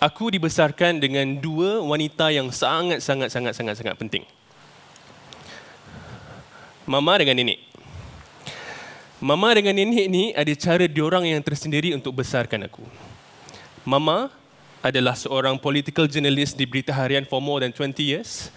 Aku dibesarkan dengan dua wanita yang sangat penting. Mama dengan nenek. Mama dengan nenek ni ada cara diorang yang tersendiri untuk besarkan aku. Mama adalah seorang political journalist di berita harian for more than 20 years.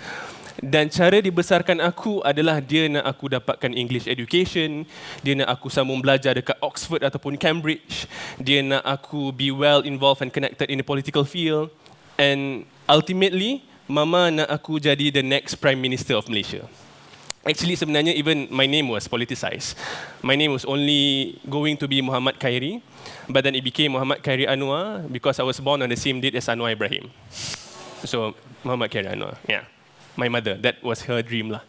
Dan cara dibesarkan aku adalah dia nak aku dapatkan English education, dia nak aku sambung belajar dekat Oxford ataupun Cambridge, dia nak aku be well involved and connected in the political field, and ultimately, Mama nak aku jadi the next Prime Minister of Malaysia. Actually sebenarnya even my name was politicized. My name was only going to be Muhammad Khairi, but then it became Muhammad Khairi Anwar because I was born on the same date as Anwar Ibrahim. So Muhammad Khairi Anwar, yeah. My mother, that was her dream lah.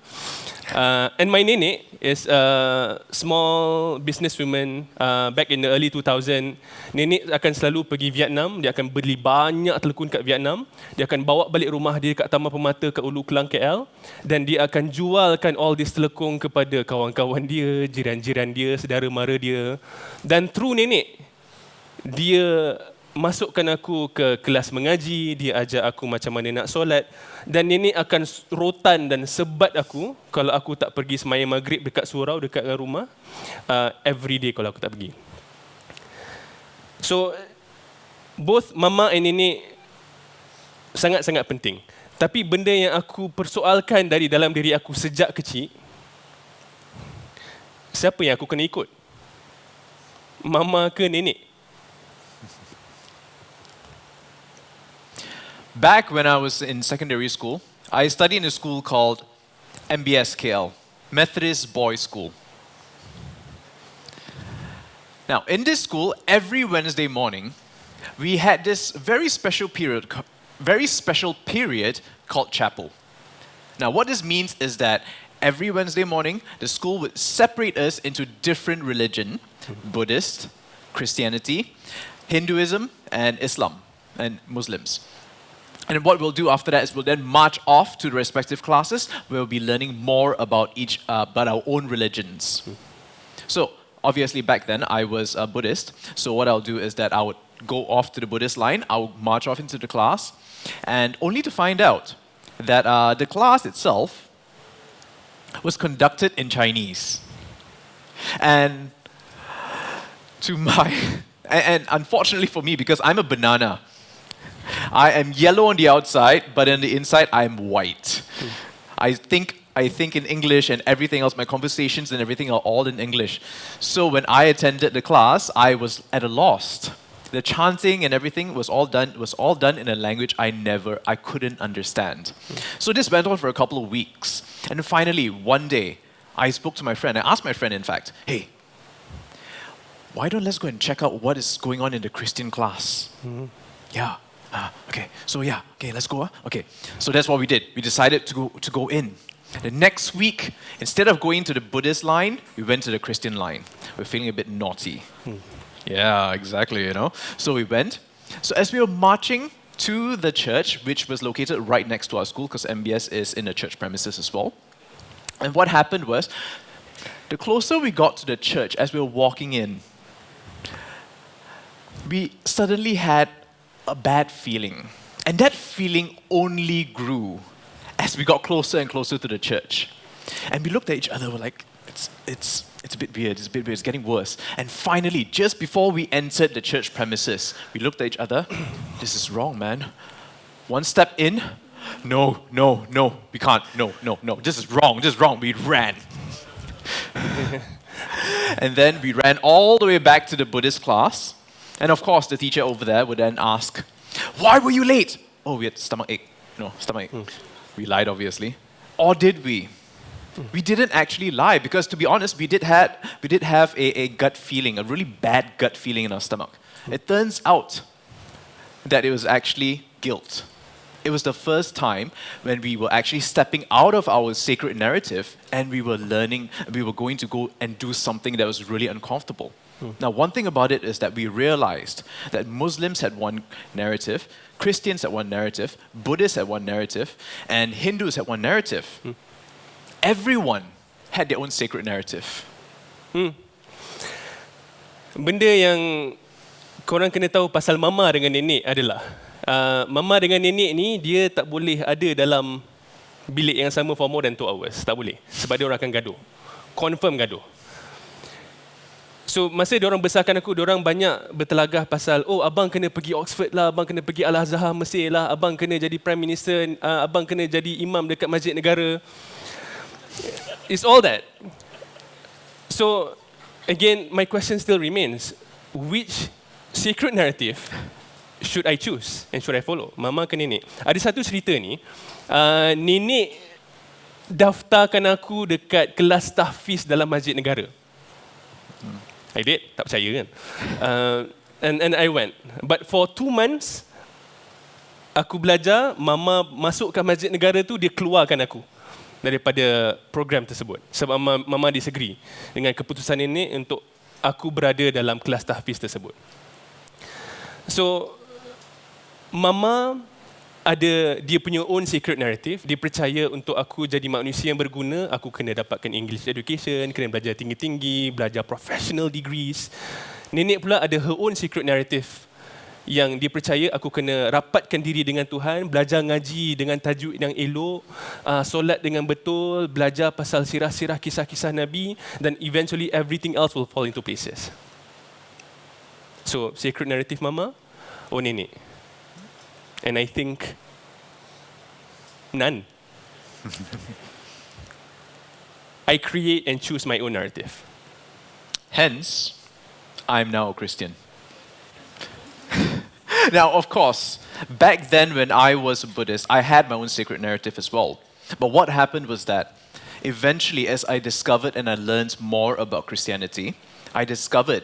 And my nenek is a small businesswoman back in the early 2000. Nenek akan selalu pergi Vietnam, dia akan beli banyak telekun kat Vietnam, dia akan bawa balik rumah dia kat Taman Permata kat Ulu Kelang KL, dan dia akan jualkan all this telekung kepada kawan-kawan dia, jiran-jiran dia, saudara mara dia. Dan through nenek, dia masukkan aku ke kelas mengaji, dia ajar aku macam mana nak solat, dan nenek akan rotan dan sebat aku kalau aku tak pergi sembahyang maghrib dekat surau, dekat rumah, every day kalau aku tak pergi. So, both mama and nenek sangat-sangat penting. Tapi benda yang aku persoalkan dari dalam diri aku sejak kecil, siapa yang aku kena ikut? Mama ke nenek? Back when I was in secondary school, I studied in a school called MBSKL, Methodist Boys School. Now, in this school, every Wednesday morning, we had this very special period called chapel. Now, what this means is that every Wednesday morning, the school would separate us into different religion, Buddhist, Christianity, Hinduism, and Islam, and Muslims. And what we'll do after that is we'll then march off to the respective classes. We'll be learning more about about our own religions. So obviously back then I was a Buddhist. So what I'll do is that I would go off to the Buddhist line. I'll march off into the class, and only to find out that the class itself was conducted in Chinese. And and unfortunately for me, because I'm a banana, I am yellow on the outside, but on the inside I'm white. I think in English, and everything else, my conversations and everything are all in English. So when I attended the class, I was at a loss. The chanting and everything was all done in a language I couldn't understand. So this went on for a couple of weeks. And finally, one day, I spoke to my friend. I asked my friend, in fact, hey, why don't let's go and check out what is going on in the Christian class? Yeah. Okay, let's go. Okay, so that's what we did. We decided to go in. The next week, instead of going to the Buddhist line, we went to the Christian line. We're feeling a bit naughty. Yeah, exactly, So we went. So as we were marching to the church, which was located right next to our school, because MBS is in the church premises as well. And what happened was, the closer we got to the church, as we were walking in, we suddenly had a bad feeling. And that feeling only grew as we got closer and closer to the church. And we looked at each other, we're like, it's a bit weird, it's getting worse. And finally, just before we entered the church premises, we looked at each other, this is wrong, man. One step in, no, we can't, no, this is wrong, we ran. And then we ran all the way back to the Buddhist class. And of course, the teacher over there would then ask, why were you late? Oh, we had stomachache. We lied, obviously. Or did we? We didn't actually lie, because to be honest, we did have a gut feeling, a really bad gut feeling in our stomach. It turns out that it was actually guilt. It was the first time when we were actually stepping out of our sacred narrative, and we were going to go and do something that was really uncomfortable. Now, one thing about it is that we realized that Muslims had one narrative, Christians had one narrative, Buddhists had one narrative, and Hindus had one narrative. Everyone had their own sacred narrative. Benda yang korang kena tahu pasal mama dengan nenek adalah Mama dengan nenek ni, dia tak boleh ada dalam bilik yang sama for more than 2 hours. Tak boleh. Sebab dia orang akan gaduh. Confirm gaduh. So, masa dia orang besarkan aku, dia orang banyak bertelagah pasal, oh, abang kena pergi Oxford lah, abang kena pergi Al-Azhar Mesir lah, abang kena jadi Prime Minister, abang kena jadi imam dekat Masjid Negara. It's all that. So, again, my question still remains, which sacred narrative should I choose and should I follow? Mama ke nenek? Ada satu cerita ni, nenek daftarkan aku dekat kelas tahfiz dalam Masjid Negara. I did, tak percaya kan? And I went. But for 2 months, aku belajar, mama masuk ke Masjid Negara tu, dia keluarkan aku daripada program tersebut. Sebab mama disagree dengan keputusan nenek untuk aku berada dalam kelas tahfiz tersebut. So, mama ada dia punya own secret narrative. Dia percaya untuk aku jadi manusia yang berguna, aku kena dapatkan English education, kena belajar tinggi-tinggi, belajar professional degrees. Nenek pula ada her own secret narrative yang dia percaya aku kena rapatkan diri dengan Tuhan, belajar ngaji dengan tajuk yang elok, solat dengan betul, belajar pasal sirah-sirah kisah-kisah Nabi, dan eventually everything else will fall into places. So, secret narrative mama, oh nenek. And I think none. I create and choose my own narrative. Hence, I'm now a Christian. Now, of course, back then when I was a Buddhist, I had my own sacred narrative as well. But what happened was that eventually, as I discovered and I learned more about Christianity, I discovered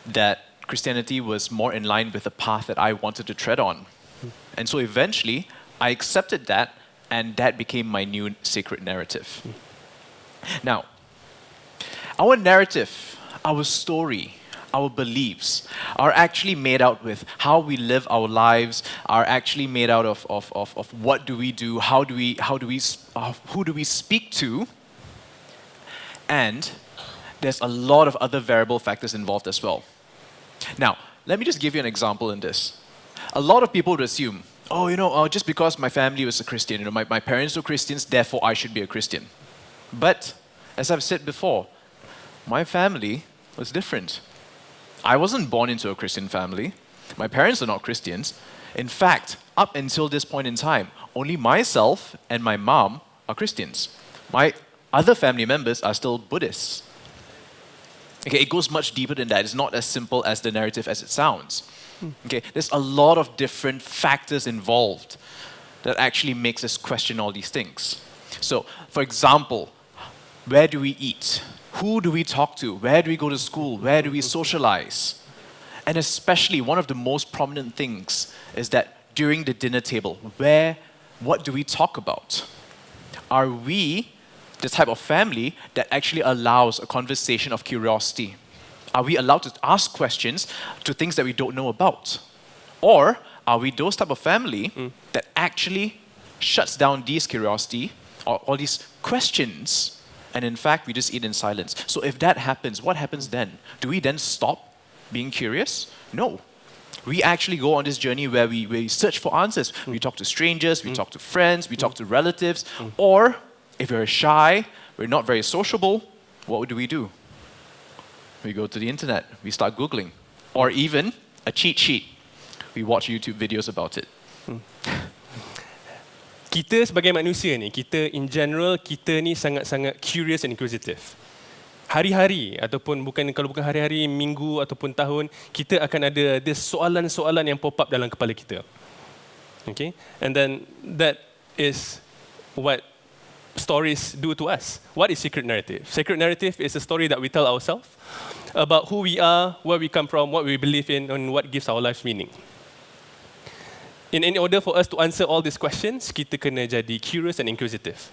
that Christianity was more in line with the path that I wanted to tread on. And so eventually, I accepted that, and that became my new sacred narrative. Now, our narrative, our story, our beliefs are actually made out with how we live our lives, are actually made out of what do we do, who do we speak to, and there's a lot of other variable factors involved as well. Now, let me just give you an example in this. A lot of people would assume, just because my family was a Christian, my parents were Christians, therefore I should be a Christian. But, as I've said before, my family was different. I wasn't born into a Christian family. My parents are not Christians. In fact, up until this point in time, only myself and my mom are Christians. My other family members are still Buddhists. Okay, it goes much deeper than that. It's not as simple as the narrative as it sounds. Okay, there's a lot of different factors involved that actually makes us question all these things. So, for example, where do we eat? Who do we talk to? Where do we go to school? Where do we socialize? And especially, one of the most prominent things is that during the dinner table, what do we talk about? Are we the type of family that actually allows a conversation of curiosity? Are we allowed to ask questions to things that we don't know about? Or are we those type of family that actually shuts down these curiosity or all these questions, and in fact, we just eat in silence? So if that happens, what happens then? Do we then stop being curious? No. We actually go on this journey where we search for answers. We talk to strangers, we talk to friends, we talk to relatives, or if we're shy, we're not very sociable, what do? We go to the internet, we start Googling. Or even a cheat sheet. We watch YouTube videos about it. Kita sebagai manusia ni, kita in general, kita ni sangat-sangat curious and inquisitive. Hari-hari, ataupun kalau bukan hari-hari, minggu ataupun tahun, kita akan ada soalan-soalan yang pop up dalam kepala kita. Okay? And then that is what stories do to us. What is secret narrative? Secret narrative is a story that we tell ourselves about who we are, where we come from, what we believe in, and what gives our lives meaning. In order for us to answer all these questions, kita kena jadi curious and inquisitive.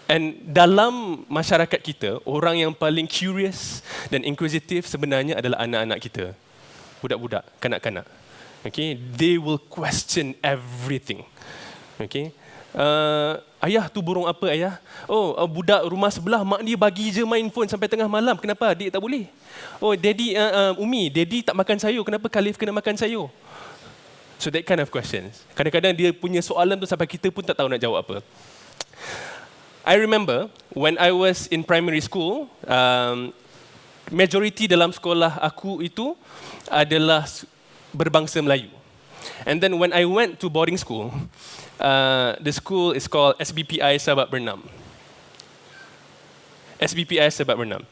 And dalam masyarakat kita, orang yang paling curious dan inquisitive sebenarnya adalah anak-anak kita. Budak-budak, kanak-kanak. Okay? They will question everything. Okay? Ayah tu burung apa ayah? Oh, budak rumah sebelah mak dia bagi je main phone sampai tengah malam. Kenapa adik tak boleh? Oh, daddy, Umi, daddy tak makan sayur. Kenapa Khalif kena makan sayur? So that kind of questions. Kadang-kadang dia punya soalan tu sampai kita pun tak tahu nak jawab apa. I remember when I was in primary school, majority dalam sekolah aku itu adalah berbangsa Melayu. And then when I went to boarding school, the school is called SBPI Sabak Bernam. SBPI Sabak Bernam.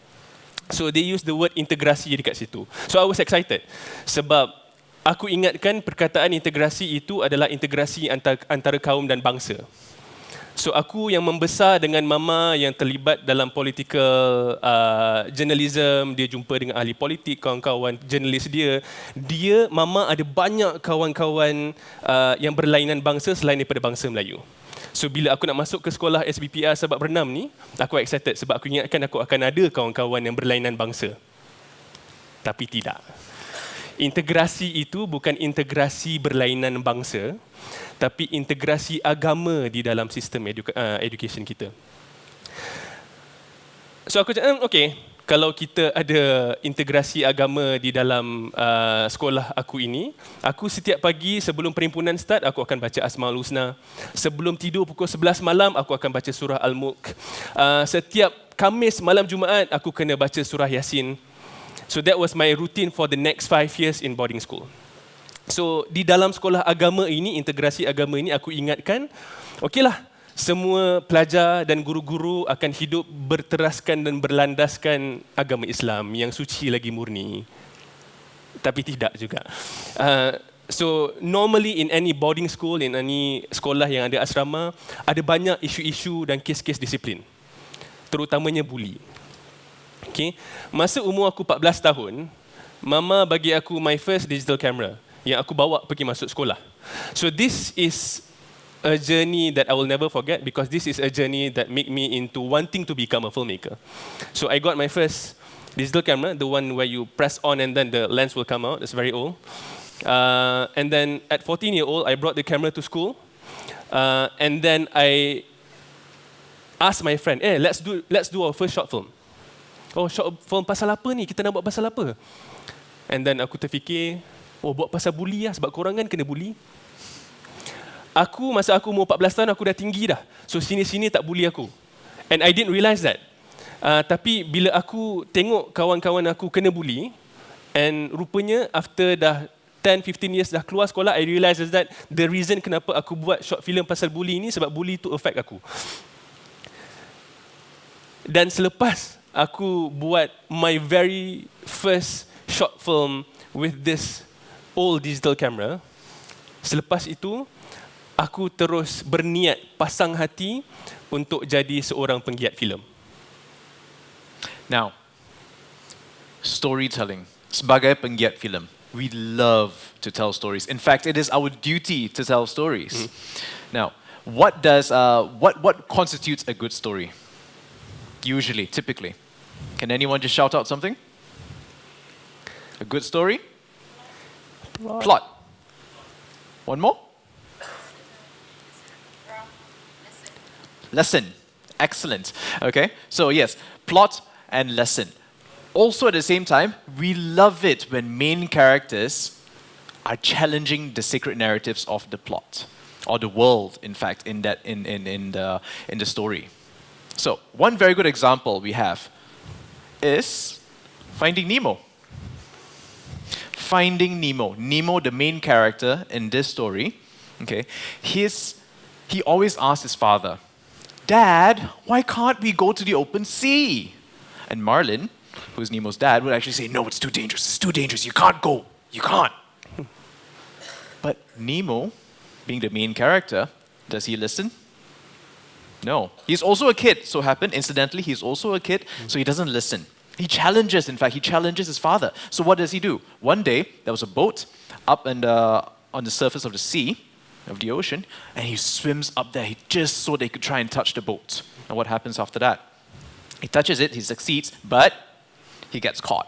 So they use the word integrasi dekat situ. So I was excited sebab aku ingatkan perkataan integrasi itu adalah integrasi antara kaum dan bangsa. So aku yang membesar dengan mama yang terlibat dalam political journalism, dia jumpa dengan ahli politik, kawan-kawan jurnalis mama ada banyak kawan-kawan yang berlainan bangsa selain daripada bangsa Melayu. So bila aku nak masuk ke sekolah SBPR Sabak Bernam ni, aku excited sebab aku ingatkan aku akan ada kawan-kawan yang berlainan bangsa. Tapi tidak. Integrasi itu bukan integrasi berlainan bangsa, tapi integrasi agama di dalam sistem education kita. So aku cakap, okay, kalau kita ada integrasi agama di dalam sekolah aku ini, aku setiap pagi sebelum perhimpunan start, aku akan baca Asmaul Husna. Sebelum tidur pukul 11 malam, aku akan baca surah Al-Mulk. Setiap Khamis malam Jumaat, aku kena baca surah Yasin. So that was my routine for the next 5 years in boarding school. So di dalam sekolah agama ini, integrasi agama ini, aku ingatkan, okeylah, semua pelajar dan guru-guru akan hidup berteraskan dan berlandaskan agama Islam yang suci lagi murni. Tapi tidak juga. So normally in any boarding school, in any sekolah yang ada asrama, ada banyak isu-isu dan kes-kes disiplin. Terutamanya bully. Okay. Masa umur aku 14 tahun, mama bagi aku my first digital camera yang aku bawa pergi masuk sekolah. So this is a journey that I will never forget because this is a journey that made me into wanting to become a filmmaker. So I got my first digital camera, the one where you press on and then the lens will come out. It's very old. And then at 14-year-old, I brought the camera to school. And then I asked my friend, let's do our first short film. Oh, short film pasal apa ni? Kita nak buat pasal apa? And then aku terfikir, buat pasal bully lah sebab korang kan kena bully. Masa aku umur 14 tahun, aku dah tinggi dah. So sini-sini tak bully aku. And I didn't realise that. Tapi bila aku tengok kawan-kawan aku kena bully, and rupanya after dah 10-15 years dah keluar sekolah, I realised that the reason kenapa aku buat short film pasal bully ni sebab bully tu affect aku. Dan selepas aku buat my very first short film with this old digital camera, selepas itu aku terus berniat pasang hati untuk jadi seorang penggiat filem. Now, storytelling. Sebagai penggiat filem, we love to tell stories. In fact, it is our duty to tell stories. Now, what constitutes a good story? Usually, typically. Can anyone just shout out something? A good story? Plot. One more? Lesson. Excellent. Okay, so yes, plot and lesson. Also at the same time, we love it when main characters are challenging the sacred narratives of the plot, or the world, in fact, in the story. So, one very good example we have is Finding Nemo. Finding Nemo. Nemo, the main character in this story, okay, he always asks his father, "Dad, why can't we go to the open sea?" And Marlin, who's Nemo's dad, would actually say, "No, it's too dangerous, you can't go, you can't." But Nemo, being the main character, does he listen? No. He's also a kid, so happened. Incidentally, he's also a kid, so he doesn't listen. He challenges his father. So what does he do? One day, there was a boat up on the surface of the sea, of the ocean, and he swims up there just so they could try and touch the boat. And what happens after that? He touches it, he succeeds, but he gets caught.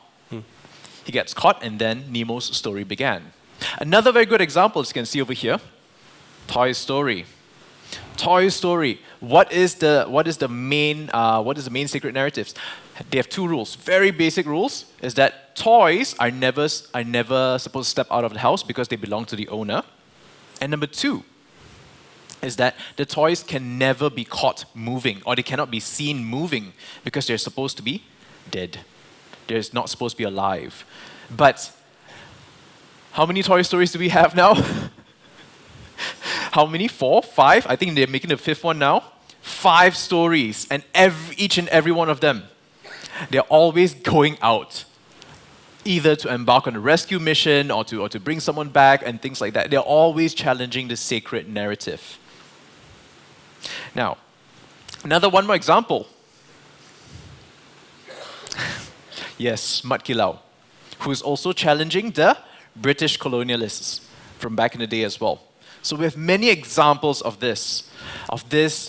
He gets caught, and then Nemo's story began. Another very good example, as you can see over here, Toy Story. Toy Story. What is the main sacred narratives? They have two rules. Very basic rules is that toys are never supposed to step out of the house because they belong to the owner. And number two is that the toys can never be caught moving, or they cannot be seen moving, because they're supposed to be dead. They're not supposed to be alive. But how many Toy Stories do we have now? How many? 4? 5? I think they're making the 5th one now. 5 stories, and each and every one of them, they're always going out, either to embark on a rescue mission or to bring someone back and things like that. They're always challenging the sacred narrative. Now, one more example. Yes, Mat Kilau, who is also challenging the British colonialists from back in the day as well. So we have many examples of this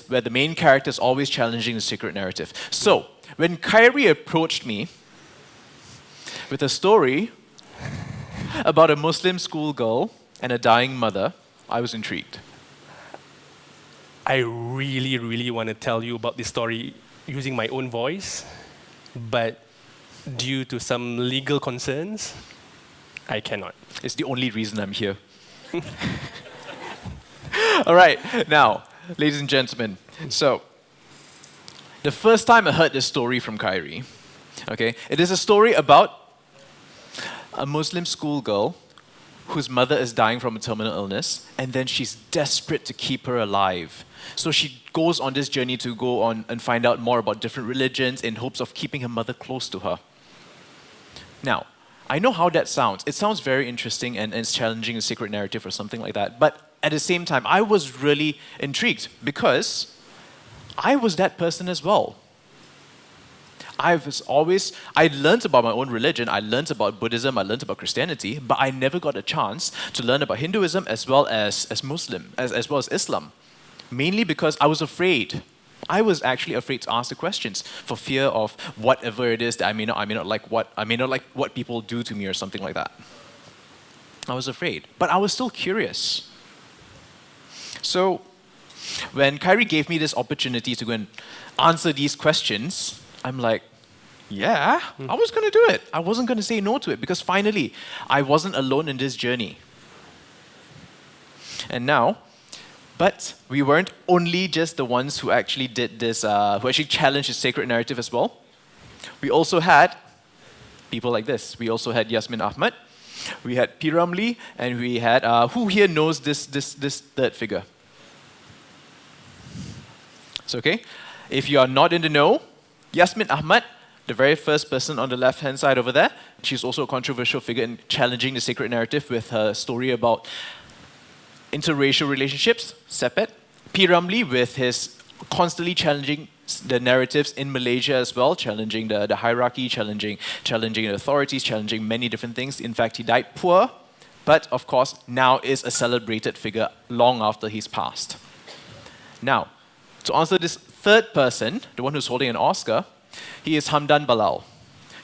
where the main character is always challenging the sacred narrative. So, when Khairi approached me with a story about a Muslim schoolgirl and a dying mother, I was intrigued. I really, really want to tell you about this story using my own voice, but due to some legal concerns, I cannot. It's the only reason I'm here. All right, now, ladies and gentlemen, so the first time I heard this story from Khairi, okay, it is a story about a Muslim schoolgirl whose mother is dying from a terminal illness, and then she's desperate to keep her alive. So she goes on this journey to go on and find out more about different religions in hopes of keeping her mother close to her. Now, I know how that sounds. It sounds very interesting and it's challenging a sacred narrative or something like that. But at the same time, I was really intrigued because I was that person as well. I learned about my own religion, I learned about Buddhism, I learned about Christianity, but I never got a chance to learn about Hinduism as well as Islam. Mainly because I was afraid. I was actually afraid to ask the questions for fear of whatever it is that I may not like what people do to me or something like that. I was afraid, but I was still curious. So when Khairi gave me this opportunity to go and answer these questions, I'm like, yeah, I was going to do it. I wasn't going to say no to it because finally, I wasn't alone in this journey. And now, but we weren't only just the ones who actually did this, who actually challenged the sacred narrative as well. We also had people like this. We also had Yasmin Ahmad, we had P. Ramlee, and we had, who here knows this third figure? It's okay. If you are not in the know, Yasmin Ahmad, the very first person on the left-hand side over there, she's also a controversial figure in challenging the sacred narrative with her story about interracial relationships, Sepet. P. Ramlee with his constantly challenging the narratives in Malaysia as well, challenging the hierarchy, challenging the authorities, challenging many different things. In fact, he died poor, but of course now is a celebrated figure long after he's passed. Now, to answer this third person, the one who's holding an Oscar, he is Hamdan Balal.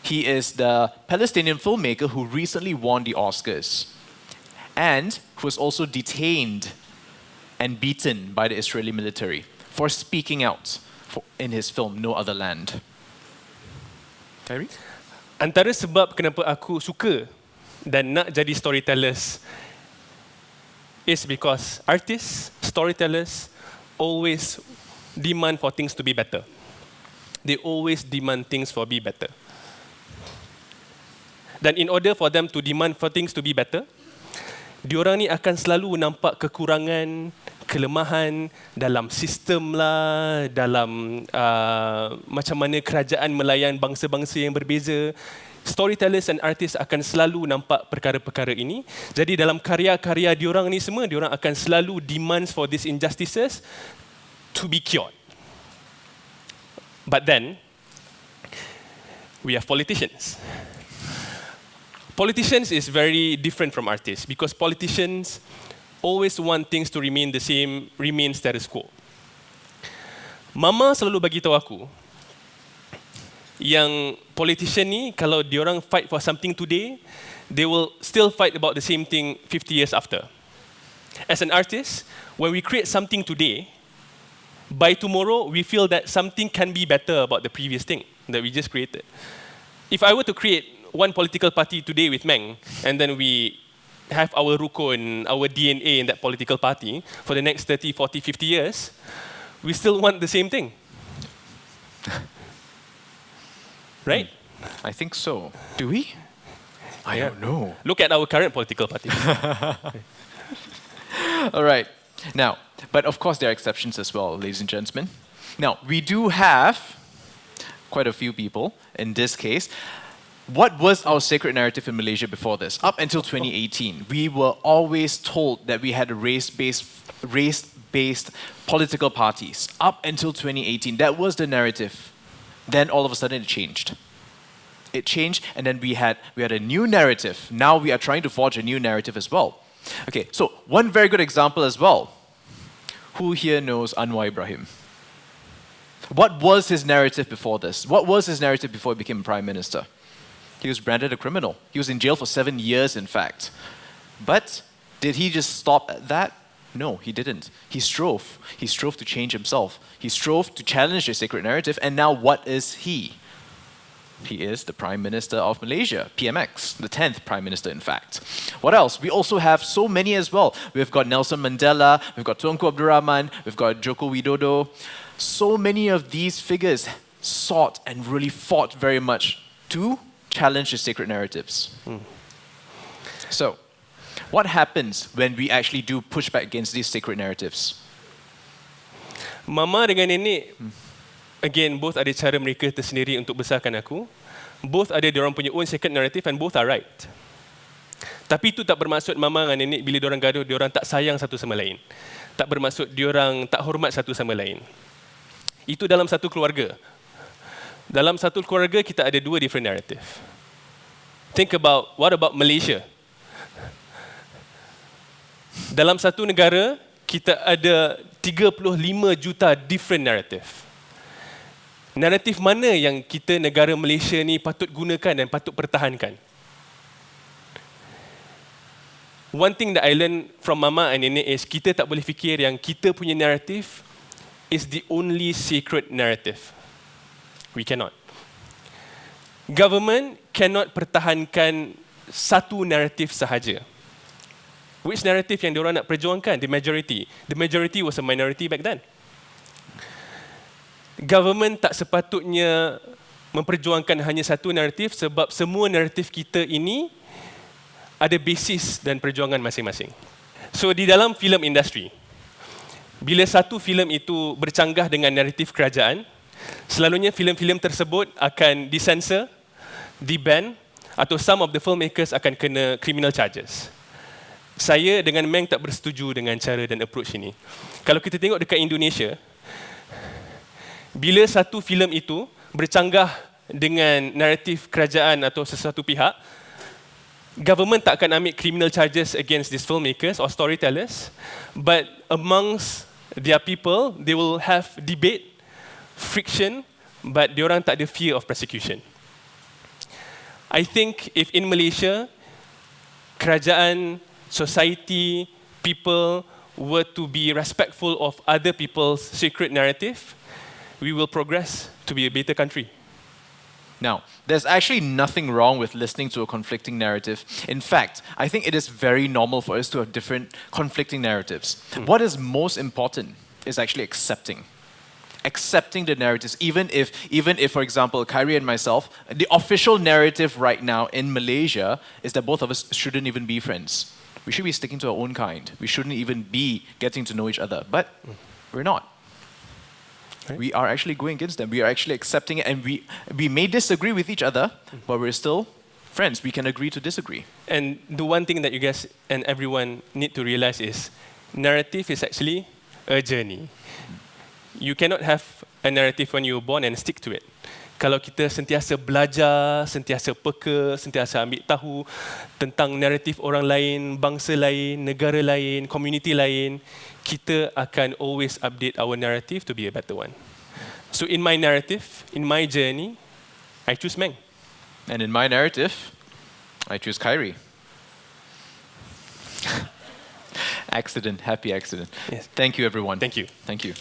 He is the Palestinian filmmaker who recently won the Oscars and who was also detained and beaten by the Israeli military for speaking out in his film No Other Land. Khairi? Antara sebab kenapa aku suka dan nak jadi storytellers is because artists, storytellers always demand for things to be better. They always demand things for be better. Dan in order for them to demand for things to be better, diorang ni akan selalu nampak kekurangan, kelemahan dalam sistem lah, dalam macam mana kerajaan melayan bangsa-bangsa yang berbeza. Storytellers and artists akan selalu nampak perkara-perkara ini. Jadi dalam karya-karya diorang ni semua, diorang akan selalu demands for these injustices to be cured. But then, we have politicians. Politicians is very different from artists because politicians always want things to remain the same, remain status quo. Mama selalu bagi tahu aku yang politician ni kalau diorang fight for something today, they will still fight about the same thing 50 years after. As an artist, when we create something today, by tomorrow we feel that something can be better about the previous thing that we just created. If I were to create one political party today with Meng, and then we have our rukun, our DNA in that political party for the next 30, 40, 50 years, we still want the same thing. Right? I think so. Do we? I don't know. Look at our current political parties. All right. Now, but of course there are exceptions as well, ladies and gentlemen. Now, we do have quite a few people in this case. What was our sacred narrative in Malaysia before this? Up until 2018, we were always told that we had a race-based political parties. Up until 2018, that was the narrative. Then all of a sudden it changed. It changed, and then we had a new narrative. Now we are trying to forge a new narrative as well. Okay, so one very good example as well. Who here knows Anwar Ibrahim? What was his narrative before this? What was his narrative before he became Prime Minister? He was branded a criminal. He was in jail for 7 years, in fact. But did he just stop at that? No, he didn't. He strove. He strove to change himself. He strove to challenge the sacred narrative, and now what is he? He is the Prime Minister of Malaysia, PMX, the 10th Prime Minister, in fact. What else? We also have so many as well. We've got Nelson Mandela, we've got Tunku Abdul Rahman, we've got Joko Widodo. So many of these figures sought and really fought very much to challenge the sacred narratives. So, what happens when we actually do push back against these sacred narratives? Mama dengan nenek, again, both ada cara mereka tersendiri untuk besarkan aku. Both ada diorang punya own sacred narrative and both are right. Tapi itu tak bermaksud mama dengan nenek bila diorang gaduh, diorang tak sayang satu sama lain. Tak bermaksud diorang tak hormat satu sama lain. Itu dalam satu keluarga. Dalam satu keluarga kita ada dua different narrative. Think about, what about Malaysia? Dalam satu negara, kita ada 35 juta different narrative. Naratif mana yang kita negara Malaysia ni patut gunakan dan patut pertahankan? One thing that I learned from mama and nenek is kita tak boleh fikir yang kita punya narrative is the only sacred narrative. We cannot. Government cannot pertahankan satu narrative sahaja. Which narrative yang diorang nak perjuangkan? The majority. The majority was a minority back then. Government tak sepatutnya memperjuangkan hanya satu naratif sebab semua naratif kita ini ada basis dan perjuangan masing-masing. So di dalam film industri, bila satu filem itu bercanggah dengan naratif kerajaan, selalunya filem-filem tersebut akan disensor, di-ban, atau some of the filmmakers akan kena criminal charges. Saya dengan Meng tak bersetuju dengan cara dan approach ini. Kalau kita tengok dekat Indonesia, bila satu filem itu bercanggah dengan naratif kerajaan atau sesuatu pihak, government tak akan ambil criminal charges against these filmmakers or storytellers, but amongst their people, they will have debate, friction, but diorang tak ada fear of prosecution. I think if in Malaysia, kerajaan, society, people were to be respectful of other people's sacred narrative, we will progress to be a better country. Now, there's actually nothing wrong with listening to a conflicting narrative. In fact, I think it is very normal for us to have different conflicting narratives. What is most important is actually accepting the narratives, even if, for example, Khairi and myself, the official narrative right now in Malaysia is that both of us shouldn't even be friends. We should be sticking to our own kind. We shouldn't even be getting to know each other. But we're not. Right. We are actually going against them. We are actually accepting it, and we may disagree with each other, but we're still friends. We can agree to disagree. And the one thing that you guys and everyone need to realize is narrative is actually a journey. You cannot have a narrative when you're born and stick to it. Kalau kita sentiasa belajar, sentiasa peka, sentiasa ambil tahu tentang naratif orang lain, bangsa lain, negara lain, community lain, kita akan always update our narrative to be a better one. So in my narrative, in my journey, I choose Meng. And in my narrative, I choose Khairi. Accident, happy accident. Yes. Thank you, everyone. Thank you. Thank you.